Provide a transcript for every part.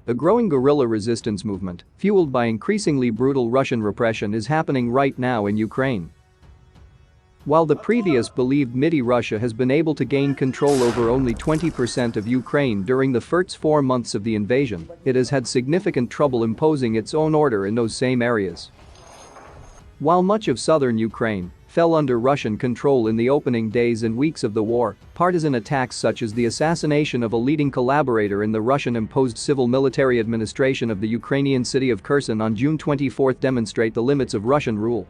A growing guerrilla resistance movement, fueled by increasingly brutal Russian repression, is happening right now in Ukraine. While the previous believed Dmytro Russia has been able to gain control over only 20% of Ukraine during the first 4 months of the invasion, it has had significant trouble imposing its own order in those same areas. While much of southern Ukraine fell under Russian control in the opening days and weeks of the war, partisan attacks such as the assassination of a leading collaborator in the Russian-imposed civil-military administration of the Ukrainian city of Kherson on June 24 demonstrate the limits of Russian rule.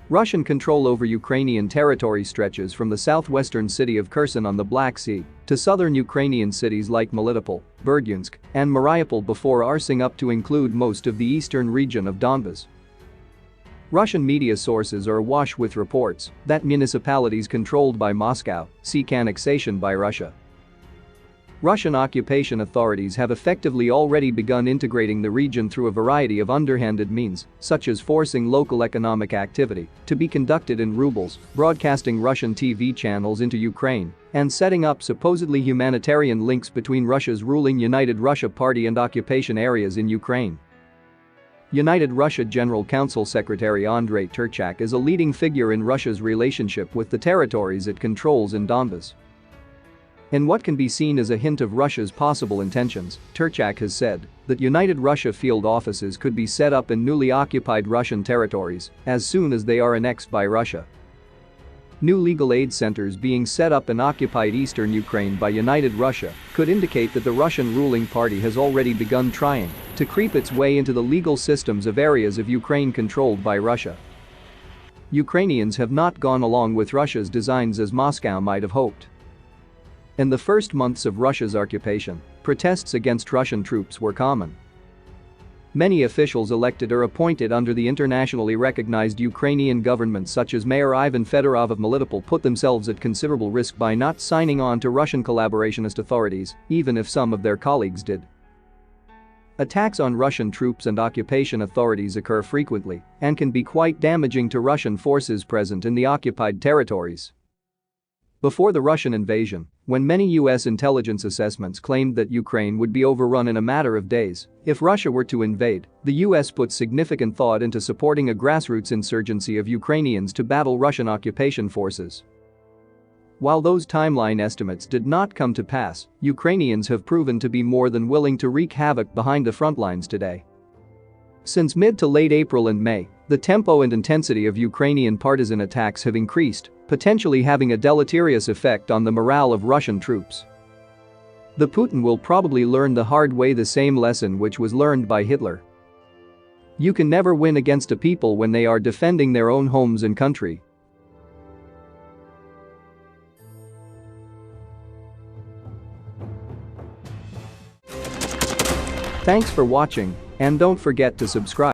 Russian control over Ukrainian territory stretches from the southwestern city of Kherson on the Black Sea to southern Ukrainian cities like Melitopol, Berdyansk, and Mariupol before arsing up to include most of the eastern region of Donbas. Russian media sources are awash with reports that municipalities controlled by Moscow seek annexation by Russia. Russian occupation authorities have effectively already begun integrating the region through a variety of underhanded means, such as forcing local economic activity to be conducted in rubles, broadcasting Russian TV channels into Ukraine, and setting up supposedly humanitarian links between Russia's ruling United Russia Party and occupation areas in Ukraine. United Russia General Council Secretary Andrei Turchak is a leading figure in Russia's relationship with the territories it controls in Donbas. In what can be seen as a hint of Russia's possible intentions, Turchak has said that United Russia field offices could be set up in newly occupied Russian territories as soon as they are annexed by Russia. New legal aid centers being set up in occupied eastern Ukraine by United Russia could indicate that the Russian ruling party has already begun trying to creep its way into the legal systems of areas of Ukraine controlled by Russia. Ukrainians have not gone along with Russia's designs as Moscow might have hoped. In the first months of Russia's occupation, protests against Russian troops were common. Many officials elected or appointed under the internationally recognized Ukrainian government, such as Mayor Ivan Fedorov of Melitopol, put themselves at considerable risk by not signing on to Russian collaborationist authorities, even if some of their colleagues did. Attacks on Russian troops and occupation authorities occur frequently and can be quite damaging to Russian forces present in the occupied territories. Before the Russian invasion, when many U.S. intelligence assessments claimed that Ukraine would be overrun in a matter of days if Russia were to invade, the U.S. put significant thought into supporting a grassroots insurgency of Ukrainians to battle Russian occupation forces. While those timeline estimates did not come to pass, Ukrainians have proven to be more than willing to wreak havoc behind the front lines today. Since mid to late April and May, the tempo and intensity of Ukrainian partisan attacks have increased, potentially having a deleterious effect on the morale of Russian troops. The Putin will probably learn the hard way the same lesson which was learned by Hitler. You can never win against a people when they are defending their own homes and country. Thanks for watching, and don't forget to subscribe.